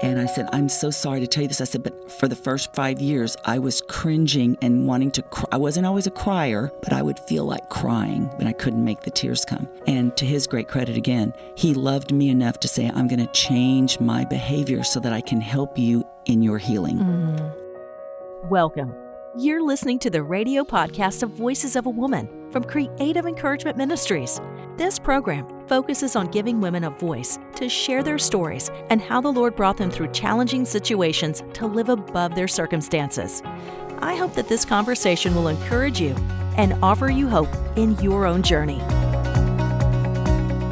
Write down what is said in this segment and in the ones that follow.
And I said, I'm so sorry to tell you this. I said, but for the first 5 years, I was cringing and wanting to cry. I wasn't always a crier, but I would feel like crying, but I couldn't make the tears come. And to his great credit again, he loved me enough to say, I'm going to change my behavior so that I can help you in your healing. Welcome. You're listening to the radio podcast of Voices of a Woman from Creative Encouragement Ministries. This program focuses on giving women a voice to share their stories and how the Lord brought them through challenging situations to live above their circumstances. I hope that this conversation will encourage you and offer you hope in your own journey.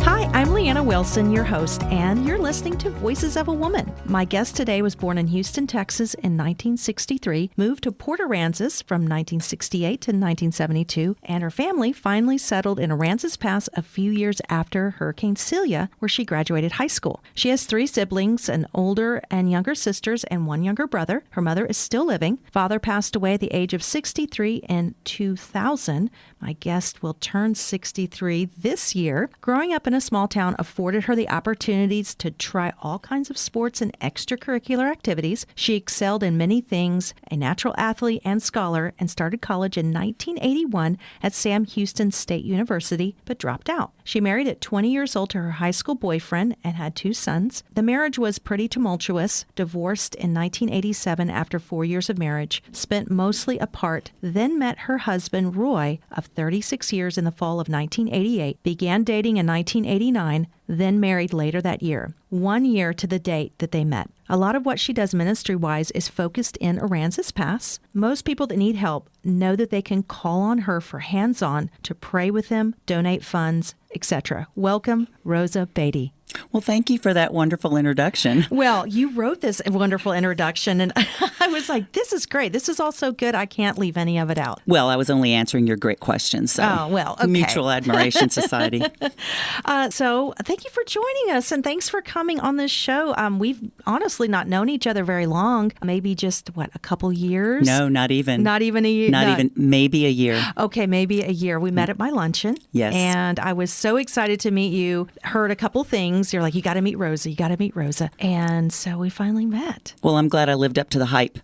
Hi, I'm Leanna Wilson, your host, and you're listening to Voices of a Woman. My guest today was born in Houston, Texas in 1963, moved to Port Aransas from 1968 to 1972, and her family finally settled in Aransas Pass a few years after Hurricane Celia, where she graduated high school. She has 3 siblings, an older and younger sisters, and 1 younger brother. Her mother is still living. Father passed away at the age of 63 in 2000. My guest will turn 63 this year. Growing up in a small town afforded her the opportunities to try all kinds of sports and extracurricular activities. She excelled in many things, a natural athlete and scholar, and started college in 1981 at Sam Houston State University, but dropped out. She married at 20 years old to her high school boyfriend and had 2 sons. The marriage was pretty tumultuous, divorced in 1987 after 4 years of marriage, spent mostly apart, then met her husband, Roy, of 36 years in the fall of 1988, began dating in 1989, then married later that year, 1 year to the date that they met. A lot of what she does ministry-wise is focused in Aransas Pass. Most people that need help know that they can call on her for hands-on to pray with them, donate funds, etc. Welcome, Rosa Beaty. Well, thank you for that wonderful introduction. Well, you wrote this wonderful introduction, and I was like, this is great. This is all so good. I can't leave any of it out. Well, I was only answering your great questions. So. Oh, well, okay. Mutual Admiration Society. So thank you for joining us, and thanks for coming on this show. We've honestly not known each other very long, maybe just, a couple years? No, not even. Not even a year? Not even, maybe a year. Okay, maybe a year. We met at my luncheon. Yes. And I was so excited to meet you, heard a couple things. You're like, you got to meet Rosa. You got to meet Rosa. And so we finally met. Well, I'm glad I lived up to the hype.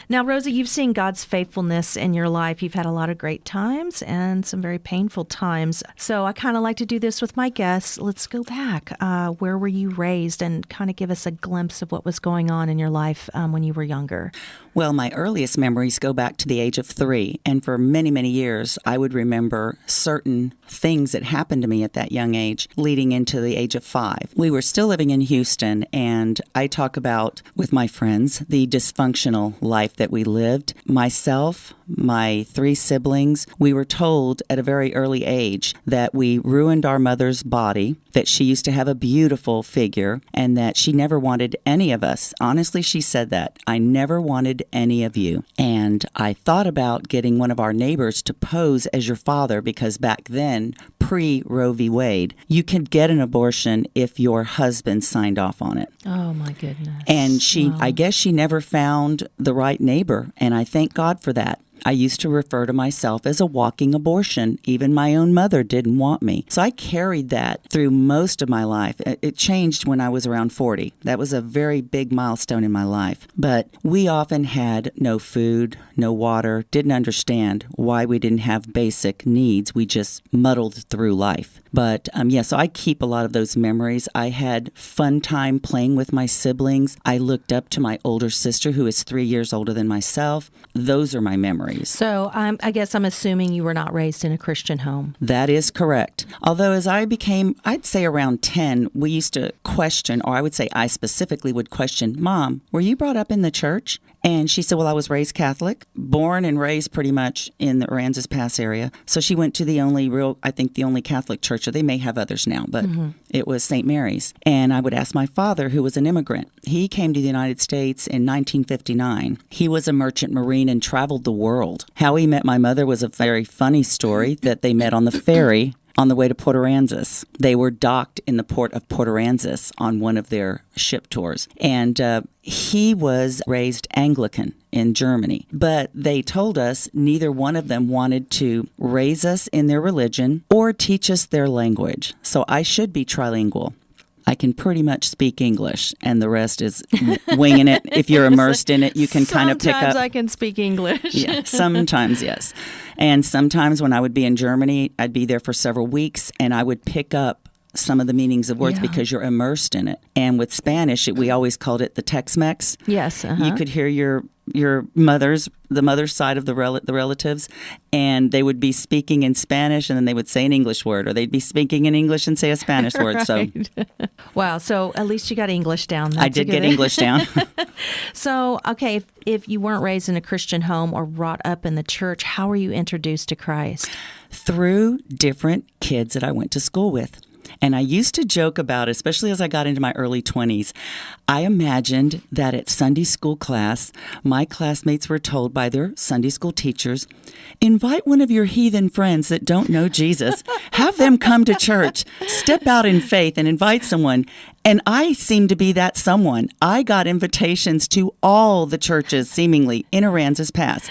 Now, Rosa, you've seen God's faithfulness in your life. You've had a lot of great times and some very painful times. So I kind of like to do this with my guests. Let's go back. Where were you raised, and kind of give us a glimpse of what was going on in your life when you were younger? Well, my earliest memories go back to the age of 3. And for many, many years, I would remember certain things that happened to me at that young age leading into the age of 5. We were still living in Houston, and I talk about, with my friends, the dysfunctional life that we lived. Myself, my 3 siblings, we were told at a very early age that we ruined our mother's body, that she used to have a beautiful figure, and that she never wanted any of us. Honestly, she said that. I never wanted any of you. And I thought about getting one of our neighbors to pose as your father, because back then, pre-Roe v. Wade, you could get an abortion if your husband signed off on it. Oh, my goodness. And I guess she never found the right neighbor, and I thank God for that. I used to refer to myself as a walking abortion. Even my own mother didn't want me. So I carried that through most of my life. It changed when I was around 40. That was a very big milestone in my life. But we often had no food, no water, didn't understand why we didn't have basic needs. We just muddled through life. But so I keep a lot of those memories. I had fun time playing with my siblings. I looked up to my older sister, who is 3 years older than myself. Those are my memories. So I guess I'm assuming you were not raised in a Christian home. That is correct. Although as I became, I'd say around 10, we used to question, or I would say I specifically would question, Mom, were you brought up in the church? And she said, well, I was raised Catholic, born and raised pretty much in the Aransas Pass area. So she went to the only Catholic church, or they may have others now, but it was St. Mary's. And I would ask my father, who was an immigrant. He came to the United States in 1959. He was a merchant marine and traveled the world. How he met my mother was a very funny story, that they met on the ferry on the way to Port Aransas. They were docked in the port of Port Aransas on one of their ship tours. And he was raised Anglican in Germany. But they told us neither one of them wanted to raise us in their religion or teach us their language. So I should be trilingual. I can pretty much speak English, and the rest is winging it. If you're immersed in it, you can kind of pick up. Sometimes I can speak English. Yeah, sometimes, yes. And sometimes when I would be in Germany, I'd be there for several weeks, and I would pick up some of the meanings of words because you're immersed in it. And with Spanish, we always called it the Tex-Mex. Yes. You could hear your the mother's side of the relatives, and they would be speaking in Spanish, and then they would say an English word, or they'd be speaking in English and say a Spanish word. So, wow. So at least you got English down. That's I did get English down. So, okay, if you weren't raised in a Christian home or brought up in the church, how were you introduced to Christ? Through different kids that I went to school with. And I used to joke about, especially as I got into my early 20s, I imagined that at Sunday school class, my classmates were told by their Sunday school teachers, invite one of your heathen friends that don't know Jesus, have them come to church, step out in faith and invite someone. And I seemed to be that someone. I got invitations to all the churches, seemingly, in Aransas Pass.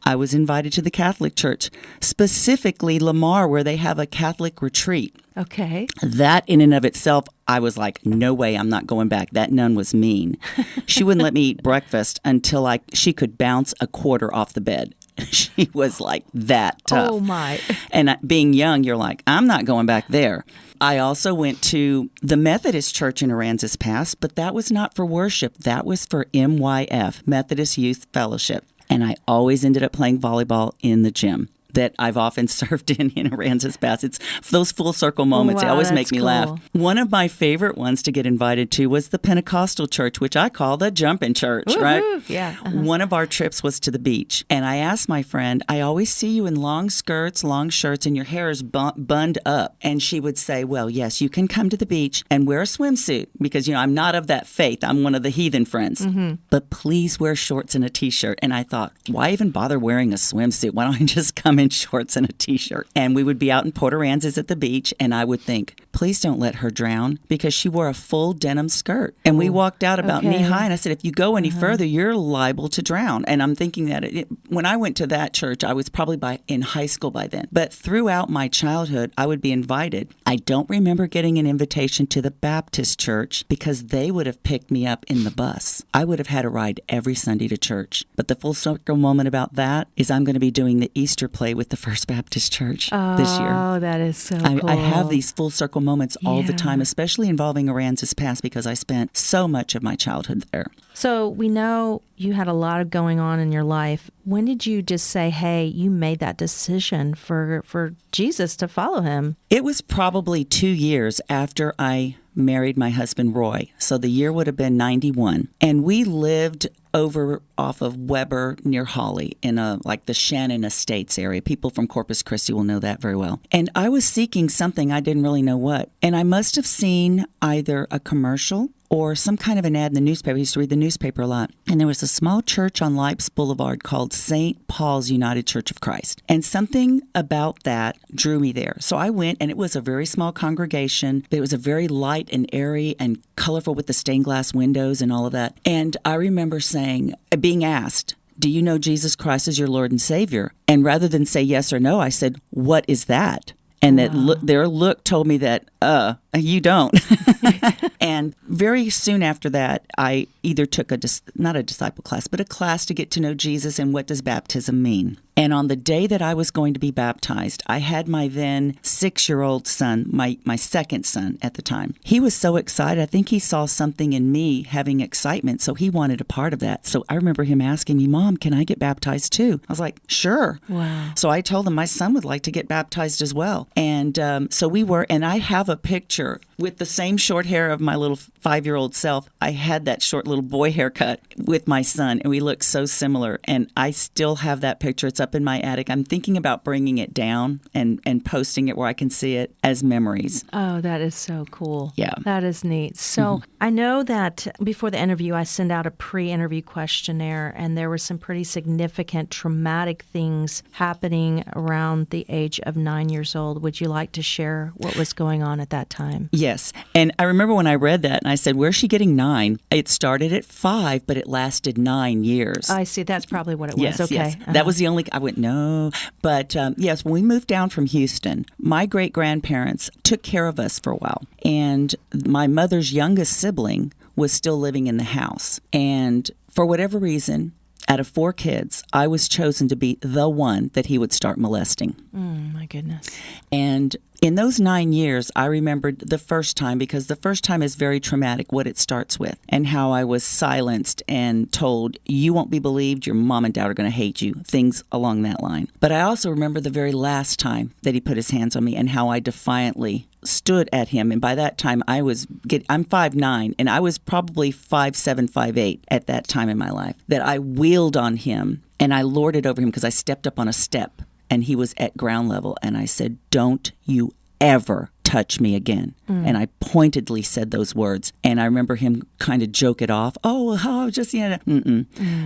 I was invited to the Catholic Church, specifically Lamar, where they have a Catholic retreat. Okay. That in and of itself, I was like, no way, I'm not going back. That nun was mean. She wouldn't let me eat breakfast until she could bounce a quarter off the bed. She was like that tough. Oh, my. And being young, you're like, I'm not going back there. I also went to the Methodist Church in Aransas Pass, but that was not for worship. That was for MYF, Methodist Youth Fellowship. And I always ended up playing volleyball in the gym that I've often served in Aransas Pass. It's those full circle moments. They always make me laugh. One of my favorite ones to get invited to was the Pentecostal church, which I call the jumping church, Woo-hoo. right? Yeah. One of our trips was to the beach. And I asked my friend, I always see you in long skirts, long shirts, and your hair is bunned up. And she would say, well, yes, you can come to the beach and wear a swimsuit because, I'm not of that faith. I'm one of the heathen friends. Mm-hmm. But please wear shorts and a T-shirt. And I thought, why even bother wearing a swimsuit? Why don't I just come in shorts and a T-shirt? And we would be out in Port Aransas at the beach, and I would think, please don't let her drown, because she wore a full denim skirt. And we walked out about knee-high, and I said, if you go any further, you're liable to drown. And I'm thinking that when I went to that church, I was probably in high school by then. But throughout my childhood, I would be invited. I don't remember getting an invitation to the Baptist church because they would have picked me up in the bus. I would have had a ride every Sunday to church. But the full circle moment about that is I'm going to be doing the Easter play with the First Baptist Church this year. Oh, that is so cool. I have these full circle moments all the time, especially involving Aransas Pass, because I spent so much of my childhood there. So we know you had a lot of going on in your life. When did you just say, hey, you made that decision for Jesus to follow him? It was probably 2 years after I married my husband, Roy. So the year would have been 91. And we lived over off of Weber near Holly in the Shannon Estates area. People from Corpus Christi will know that very well. And I was seeking something, I didn't really know what. And I must have seen either a commercial or some kind of an ad in the newspaper. I used to read the newspaper a lot. And there was a small church on Leipzig Boulevard called St. Paul's United Church of Christ. And something about that drew me there. So I went, and it was a very small congregation, but it was a very light and airy and colorful with the stained glass windows and all of that. And I remember being asked, do you know Jesus Christ as your Lord and Savior? And rather than say yes or no, I said, what is that? And their look told me that, you don't. And very soon after that, I either took not a disciple class, but a class to get to know Jesus and what does baptism mean. And on the day that I was going to be baptized, I had my then 6-year-old son, my second son at the time. He was so excited. I think he saw something in me having excitement, so he wanted a part of that. So I remember him asking me, Mom, can I get baptized too? I was like, sure. Wow. So I told him my son would like to get baptized as well. And so we were, and I have a picture with the same short hair of my little 5-year-old self. I had that short little boy haircut with my son, and we looked so similar. And I still have that picture. It's up in my attic. I'm thinking about bringing it down and posting it where I can see it as memories. Oh, that is so cool. Yeah. That is neat. So I know that before the interview, I sent out a pre-interview questionnaire, and there were some pretty significant traumatic things happening around the age of 9 years old. Would you like to share what was going on at that time? Yes. And I remember remember when I read that and I said, where's she getting 9? It started at 5, but it lasted 9 years. I see. That's probably what it was. Yes, okay. yes. That was the only, I went, no. But yes, when we moved down from Houston, my great-grandparents took care of us for a while. And my mother's youngest sibling was still living in the house. And for whatever reason, out of 4 kids, I was chosen to be the one that he would start molesting. My goodness. And in those 9 years, I remembered the first time, because the first time is very traumatic, what it starts with, and how I was silenced and told, you won't be believed, your mom and dad are going to hate you, things along that line. But I also remember the very last time that he put his hands on me and how I defiantly stood at him. And by that time, I'm 5'9", and I was probably 5'7", 5'8" at that time in my life, that I wheeled on him and I lorded over him because I stepped up on a step. And he was at ground level. And I said, don't you ever touch me again. And I pointedly said those words. And I remember him kind of joke it off. Just,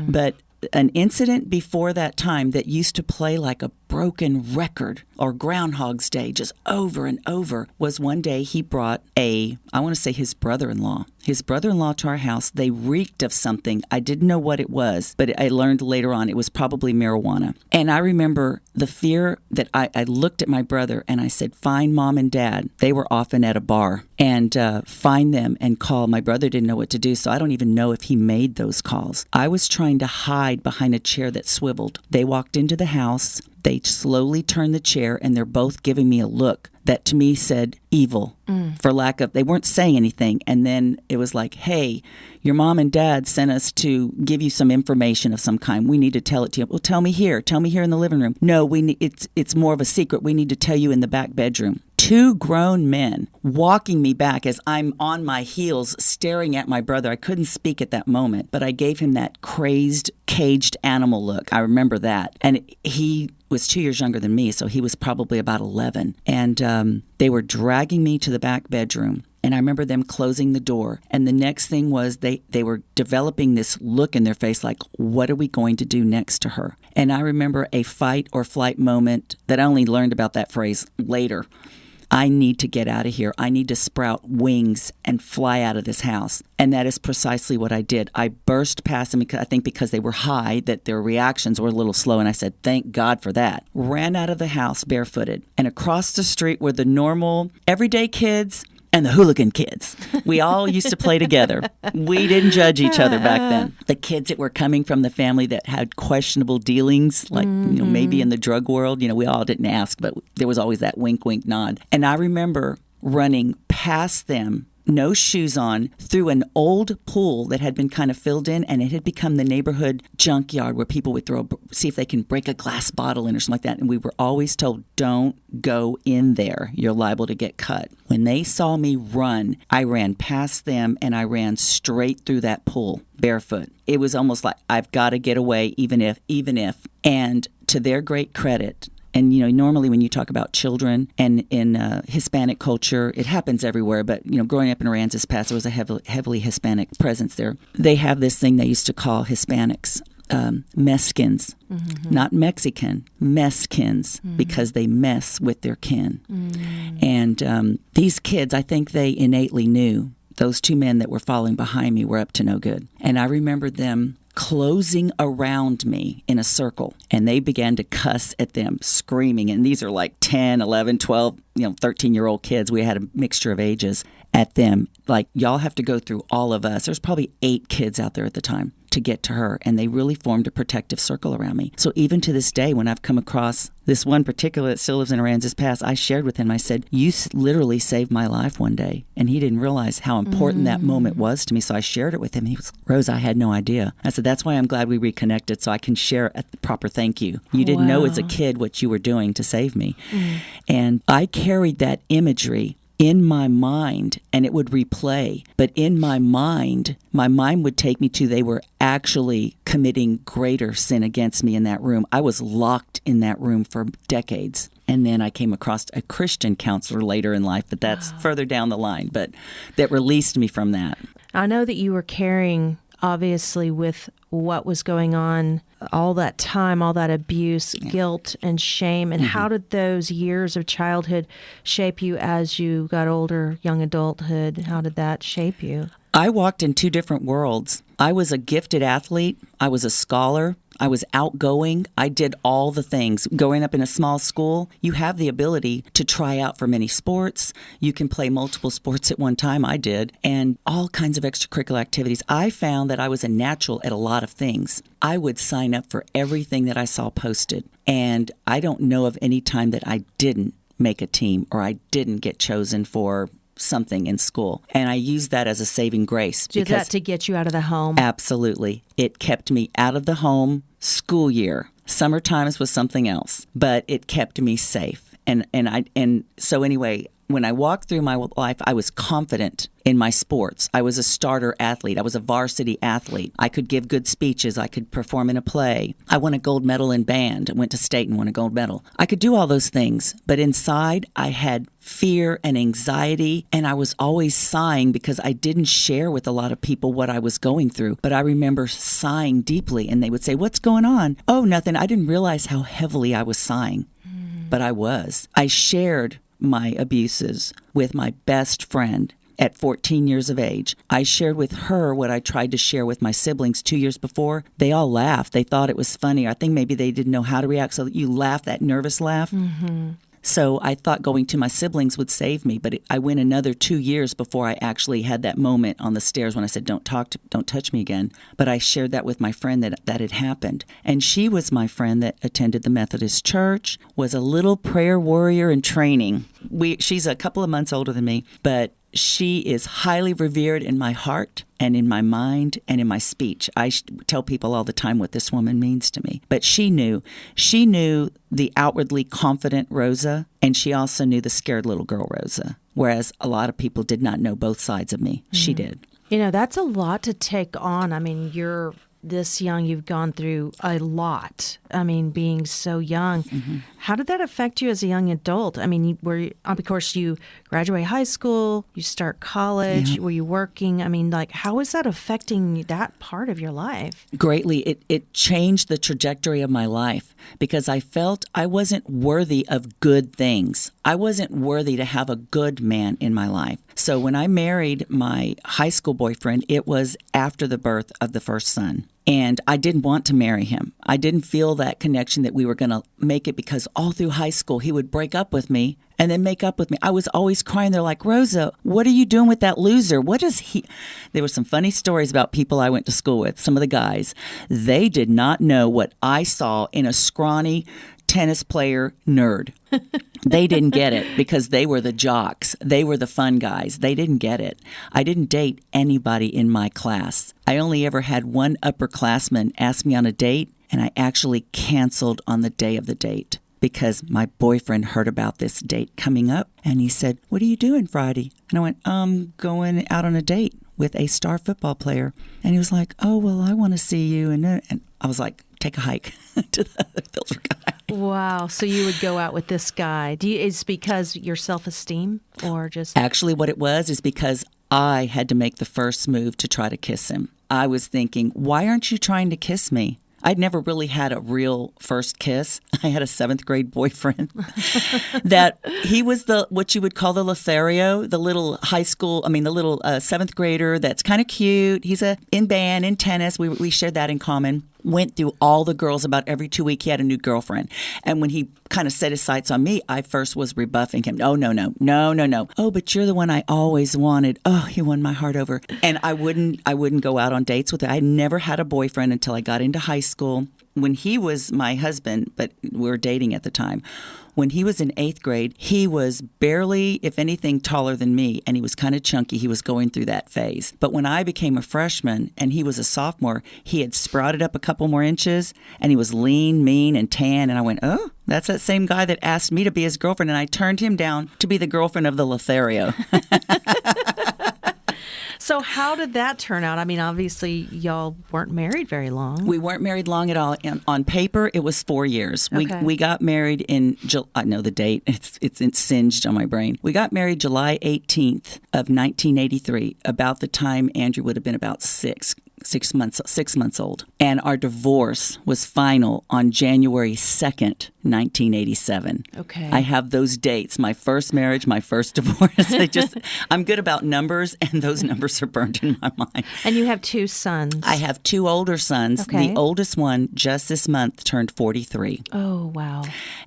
But an incident before that time that used to play like a broken record or Groundhog's Day just over and over was one day he brought I want to say his brother-in-law to our house. They reeked of something. I didn't know what it was, but I learned later on it was probably marijuana. And I remember the fear that I looked at my brother and I said, find mom and dad. They were often at a bar, and find them and call. My brother didn't know what to do, so I don't even know if he made those calls. I was trying to hide behind a chair that swiveled. They walked into the house. They slowly turned the chair, and they're both giving me a look that to me said evil, for lack of, they weren't saying anything. And then it was like, hey, your mom and dad sent us to give you some information of some kind. We need to tell it to you. Well, tell me here in the living room. No, it's more of a secret. We need to tell you in the back bedroom. 2 grown men walking me back as I'm on my heels staring at my brother. I couldn't speak at that moment, but I gave him that crazed, caged animal look. I remember that. And he was 2 years younger than me, so he was probably about 11. And they were dragging me to the back bedroom. And I remember them closing the door. And the next thing was they were developing this look in their face like, what are we going to do next to her? And I remember a fight or flight moment that I only learned about that phrase later. I need to get out of here. I need to sprout wings and fly out of this house. And that is precisely what I did. I burst past them, I think because they were high, that their reactions were a little slow. And I said, thank God for that. Ran out of the house barefooted. And across the street were the normal, everyday kids and the hooligan kids. We all used to play together. We didn't judge each other back then. The kids that were coming from the family that had questionable dealings, like maybe in the drug world, we all didn't ask, but there was always that wink, wink, nod. And I remember running past them, no shoes on, through an old pool that had been kind of filled in, and it had become the neighborhood junkyard where people would see if they can break a glass bottle in or something like that. And we were always told, don't go in there. You're liable to get cut. When they saw me run, I ran past them and I ran straight through that pool barefoot. It was almost like, I've got to get away, even if. And to their great credit, and, normally when you talk about children and in Hispanic culture, it happens everywhere. But, growing up in Aransas Pass, there was a heavily Hispanic presence there. They have this thing they used to call Hispanics, Mexicans, not Mexican, Mexicans, because they mess with their kin. And these kids, I think they innately knew those 2 men that were following behind me were up to no good. And I remember them closing around me in a circle, and they began to cuss at them, screaming. And these are like 10, 11, 12, 13-year-old kids. We had a mixture of ages at them. Like, y'all have to go through all of us. There's probably 8 kids out there at the time to get to her, and they really formed a protective circle around me. So even to this day, when I've come across this one particular that still lives in Aransas Pass, I shared with him, I said, you literally saved my life one day. And he didn't realize how important that moment was to me, so I shared it with him. He was, Rosa, I had no idea. I said, that's why I'm glad we reconnected, so I can share a proper thank you. You didn't know as a kid what you were doing to save me. And I carried that imagery in my mind, and it would replay. But in my mind would take me to, they were actually committing greater sin against me in that room. I was locked in that room for decades. And then I came across a Christian counselor later in life, but that's further down the line, but that released me from that. I know that you were carrying obviously with what was going on, all that time, all that abuse, guilt and shame. And how did those years of childhood shape you as you got older, young adulthood? How did that shape you? I walked in two different worlds. I was a gifted athlete. I was a scholar. I was outgoing. I did all the things. Growing up in a small school, you have the ability to try out for many sports. You can play multiple sports at one time. I did. And all kinds of extracurricular activities. I found that I was a natural at a lot of things. I would sign up for everything that I saw posted. And I don't know of any time that I didn't make a team or I didn't get chosen for something in school. And I used that as a saving grace. Did that to get you out of the home? Absolutely. It kept me out of the home school year. Summer times was something else, but it kept me safe. And so anyway, when I walked through my life, I was confident in my sports. I was a starter athlete. I was a varsity athlete. I could give good speeches. I could perform in a play. I won a gold medal in band. I went to state and won a gold medal. I could do all those things, but inside I had fear and anxiety, and I was always sighing because I didn't share with a lot of people what I was going through. But I remember sighing deeply, and they would say, "What's going on?" "Oh, nothing." I didn't realize how heavily I was sighing, but I was. I shared my abuses with my best friend at 14 years of age. I shared with her what I tried to share with my siblings 2 years before. They all laughed. They thought it was funny. I think maybe they didn't know how to react, so you laugh, that nervous laugh. So I thought going to my siblings would save me, but I went another 2 years before I actually had that moment on the stairs when I said, don't touch me again. But I shared that with my friend that had happened. And she was my friend that attended the Methodist church, was a little prayer warrior in training. She's a couple of months older than me, but she is highly revered in my heart and in my mind and in my speech. I tell people all the time what this woman means to me. But she knew the outwardly confident Rosa, and she also knew the scared little girl Rosa, whereas a lot of people did not know both sides of me. She did. You know, that's a lot to take on. I mean, you're this young, you've gone through a lot. I mean, being so young. How did that affect you as a young adult? I mean, of course, you graduate high school, you start college, were you working? I mean, like, how is that affecting that part of your life? Greatly. It changed the trajectory of my life because I felt I wasn't worthy of good things. I wasn't worthy to have a good man in my life. So when I married my high school boyfriend, it was after the birth of the first son. And I didn't want to marry him. I didn't feel that connection that we were going to make it because all through high school, he would break up with me and then make up with me. I was always crying. They're like, "Rosa, what are you doing with that loser? What is he?" There were some funny stories about people I went to school with, some of the guys. They did not know what I saw in a scrawny tennis player nerd. They didn't get it because they were the jocks. They were the fun guys. They didn't get it. I didn't date anybody in my class. I only ever had one upperclassman ask me on a date, and I actually canceled on the day of the date because my boyfriend heard about this date coming up, and he said, "What are you doing Friday?" And I went, "I'm going out on a date with a star football player." And he was like, "Oh, well, I want to see you." And I was like, "Take a hike to the other filter guy." Wow. So you would go out with this guy. Is it because your self-esteem or just... Actually, what it was is because I had to make the first move to try to kiss him. I was thinking, why aren't you trying to kiss me? I'd never really had a real first kiss. I had a 7th grade boyfriend that he was what you would call the Lothario, the little the little 7th grader that's kind of cute. He's in band, in tennis. We shared that in common. Went through all the girls about every 2 weeks. He had a new girlfriend. And when he kind of set his sights on me, I first was rebuffing him. No. "Oh, but you're the one I always wanted." Oh, he won my heart over. And I wouldn't go out on dates with him. I never had a boyfriend until I got into high school. When he was my husband, but we were dating at the time. When he was in 8th grade, he was barely, if anything, taller than me, and he was kind of chunky. He was going through that phase. But when I became a freshman and he was a sophomore, he had sprouted up a couple more inches, and he was lean, mean, and tan. And I went, "Oh, that's that same guy that asked me to be his girlfriend." And I turned him down to be the girlfriend of the Lothario. So how did that turn out? I mean, obviously, y'all weren't married very long. We weren't married long at all. On paper, it was 4 years. Okay. We got married in I know the date. It's singed on my brain. We got married July 18th of 1983, about the time Andrew would have been about 6. 6 months old. And our divorce was final on January 2nd, 1987. Okay. I have those dates, my first marriage, my first divorce. I'm good about numbers, and those numbers are burned in my mind. And you have 2 sons. I have 2 older sons. Okay. The oldest one just this month turned 43. Oh, wow.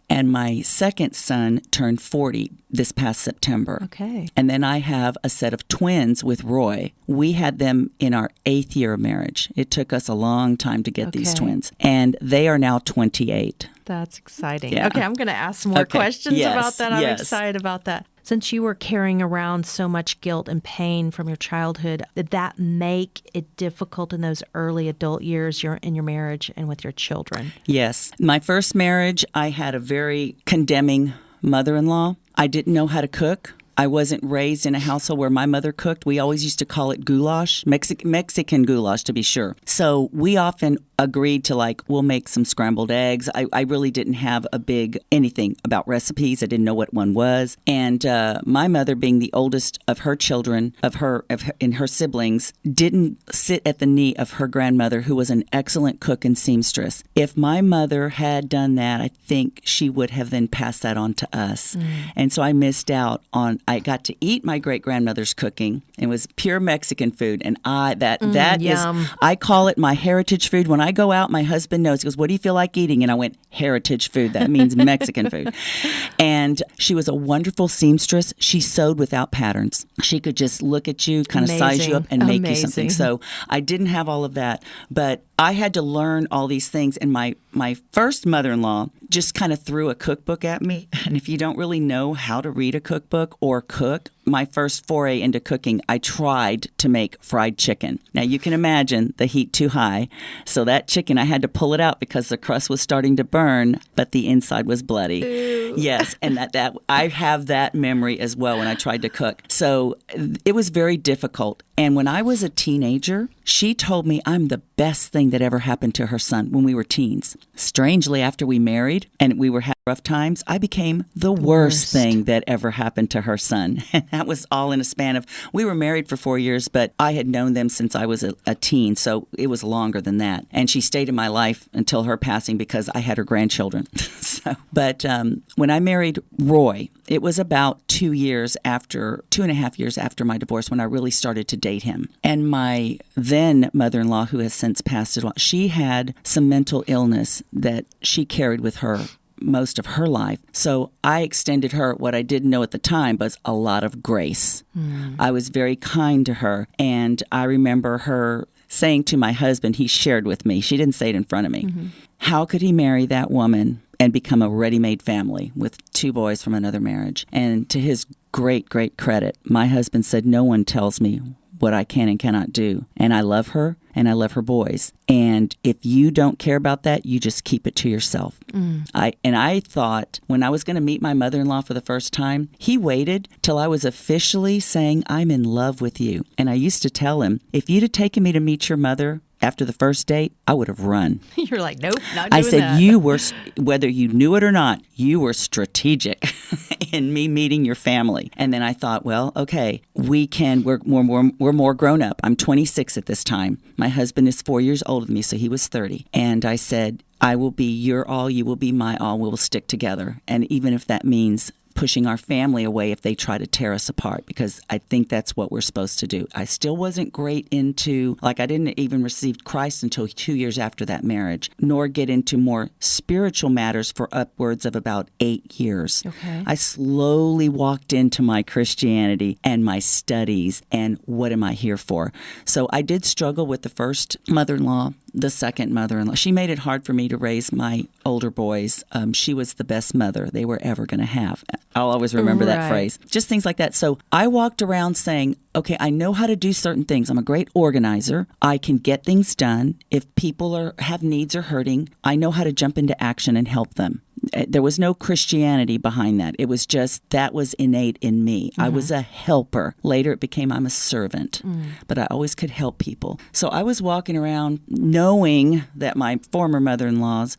And my second son turned 40 this past September. Okay. And then I have a set of twins with Roy. We had them in our 8th year of marriage. It took us a long time to get these twins. And they are now 28. That's exciting. Yeah. Okay, I'm going to ask some more questions about that. I'm Yes. excited about that. Since you were carrying around so much guilt and pain from your childhood, did that make it difficult in those early adult years in your marriage and with your children? Yes. My first marriage, I had a very condemning mother-in-law. I didn't know how to cook. I wasn't raised in a household where my mother cooked. We always used to call it goulash, Mexican goulash to be sure. So we often agreed to we'll make some scrambled eggs. I really didn't have a big anything about recipes. I didn't know what one was. And my mother, being the oldest of her children, and her siblings, didn't sit at the knee of her grandmother, who was an excellent cook and seamstress. If my mother had done that, I think she would have then passed that on to us. And so I missed out on. I got to eat my great-grandmother's cooking. It was pure Mexican food, and that is, I call it my heritage food. When I go out, my husband knows. He goes, "What do you feel like eating?" And I went, "Heritage food." That means Mexican food. And she was a wonderful seamstress. She sewed without patterns. She could just look at you, kind of size you up, and make you something. So I didn't have all of that, but I had to learn all these things. And my first mother-in-law just kind of threw a cookbook at me. And if you don't really know how to read a cookbook or cook, my first foray into cooking, I tried to make fried chicken. Now, you can imagine the heat too high. So that chicken, I had to pull it out because the crust was starting to burn, but the inside was bloody. Ew. Yes, and that I have that memory as well when I tried to cook. So it was very difficult. And when I was a teenager, she told me I'm the best thing that ever happened to her son when we were teens. Strangely, after we married and we were having rough times, I became the worst thing that ever happened to her son. And that was all in a span of, we were married for 4 years, but I had known them since I was a teen, so it was longer than that. And she stayed in my life until her passing because I had her grandchildren. But when I married Roy, it was about 2.5 years after my divorce when I really started to date him. And my then mother-in-law, who has since passed away, she had some mental illness that she carried with her most of her life. So I extended her what I didn't know at the time was a lot of grace. I was very kind to her. And I remember her saying to my husband, he shared with me, she didn't say it in front of me, how could he marry that woman and become a ready-made family with 2 boys from another marriage? And to his great, great credit, my husband said, no one tells me what I can and cannot do. And I love her, and I love her boys. And if you don't care about that, you just keep it to yourself. I thought when I was going to meet my mother-in-law for the first time, he waited till I was officially saying, I'm in love with you. And I used to tell him, if you'd have taken me to meet your mother after the first date, I would have run. You're like, nope, not doing I said, that. you were, whether you knew it or not, you were strategic in me meeting your family. And then I thought, well, okay, we're more grown up. I'm 26 at this time. My husband is 4 years older than me, so he was 30. And I said, I will be your all, you will be my all. We will stick together. And even if that means pushing our family away if they try to tear us apart, because I think that's what we're supposed to do. I still wasn't great into, I didn't even receive Christ until 2 years after that marriage, nor get into more spiritual matters for upwards of about 8 years. Okay. I slowly walked into my Christianity and my studies and what am I here for? So I did struggle with the first mother-in-law, the second mother-in-law. She made it hard for me to raise my older boys. She was the best mother they were ever going to have. I'll always remember that phrase. Just things like that. So I walked around saying, okay, I know how to do certain things. I'm a great organizer. I can get things done. If people have needs or hurting, I know how to jump into action and help them. There was no Christianity behind that. It was just, that was innate in me. I was a helper. Later it became I'm a servant, but I always could help people. So I was walking around knowing that my former mother-in-laws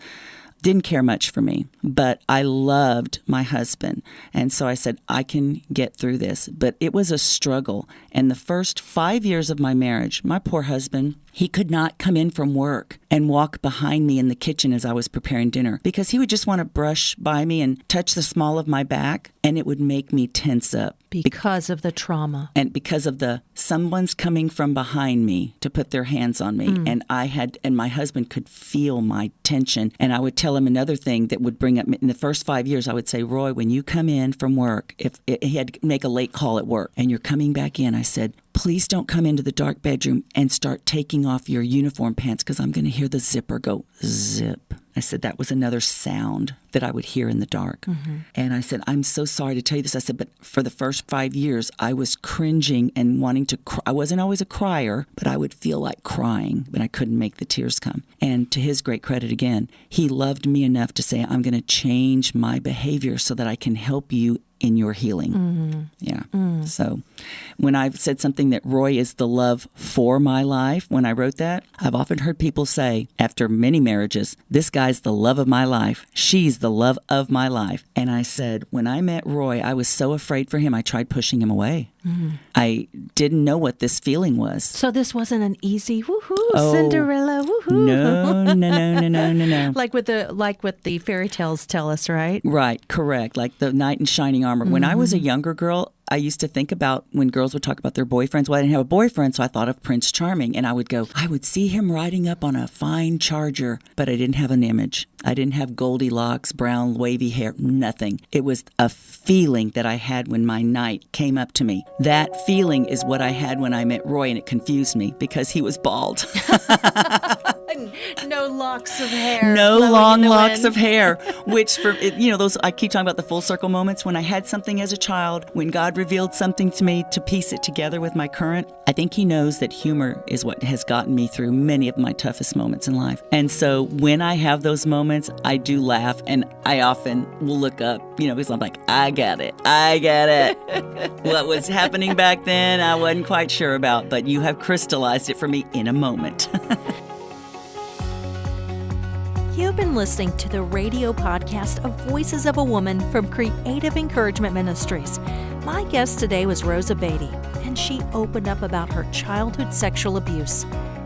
didn't care much for me, but I loved my husband. And so I said, I can get through this. But it was a struggle. And the first 5 years of my marriage, my poor husband, he could not come in from work and walk behind me in the kitchen as I was preparing dinner because he would just want to brush by me and touch the small of my back, and it would make me tense up. Because of the trauma. And because of someone's coming from behind me to put their hands on me. And my husband could feel my tension. And I would tell him another thing that would bring up, in the first 5 years, I would say, Roy, when you come in from work, if he had to make a late call at work and you're coming back in, I said, please don't come into the dark bedroom and start taking off your uniform pants because I'm going to hear the zipper go zip. I said that was another sound that I would hear in the dark. And I said, I'm so sorry to tell you this. I said, but for the first 5 years, I was cringing and wanting to cry. I wasn't always a crier, but I would feel like crying, but I couldn't make the tears come. And to his great credit again, he loved me enough to say, I'm going to change my behavior so that I can help you in your healing. Yeah. So when I've said something that Roy is the love for my life, when I wrote that, I've often heard people say after many marriages, this guy's the love of my life. She's the love of my life. And I said, when I met Roy, I was so afraid for him, I tried pushing him away. I didn't know what this feeling was. So this wasn't an easy woohoo, Cinderella woohoo. No. Like what the fairy tales tell us, right? Right, correct. Like the knight in shining armor. When I was a younger girl, I used to think about when girls would talk about their boyfriends. Well, I didn't have a boyfriend, so I thought of Prince Charming. And I would see him riding up on a fine charger, but I didn't have an image. I didn't have Goldilocks, brown, wavy hair, nothing. It was a feeling that I had when my knight came up to me. That feeling is what I had when I met Roy, and it confused me because he was bald. No locks of hair. No long locks of hair, which those, I keep talking about the full circle moments when I had something as a child, when God revealed something to me to piece it together with my current. I think he knows that humor is what has gotten me through many of my toughest moments in life. And so when I have those moments, I do laugh, and I often will look up, because I'm like, I get it. What was happening back then, I wasn't quite sure about, but you have crystallized it for me in a moment. You've been listening to the radio podcast of Voices of a Woman from Creative Encouragement Ministries. My guest today was Rosa Beaty, and she opened up about her childhood sexual abuse,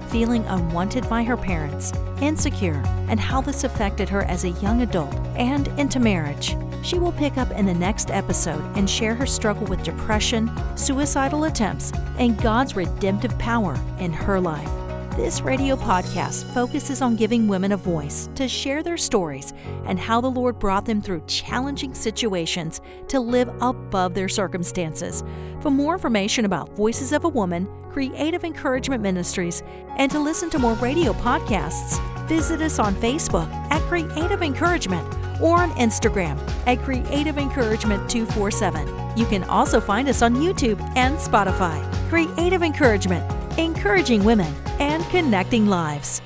feeling unwanted by her parents, insecure, and how this affected her as a young adult and into marriage. She will pick up in the next episode and share her struggle with depression, suicidal attempts, and God's redemptive power in her life. This radio podcast focuses on giving women a voice to share their stories and how the Lord brought them through challenging situations to live above their circumstances. For more information about Voices of a Woman, Creative Encouragement Ministries, and to listen to more radio podcasts, visit us on Facebook at Creative Encouragement or on Instagram at Creative Encouragement 247. You can also find us on YouTube and Spotify. Creative Encouragement, encouraging women and connecting lives.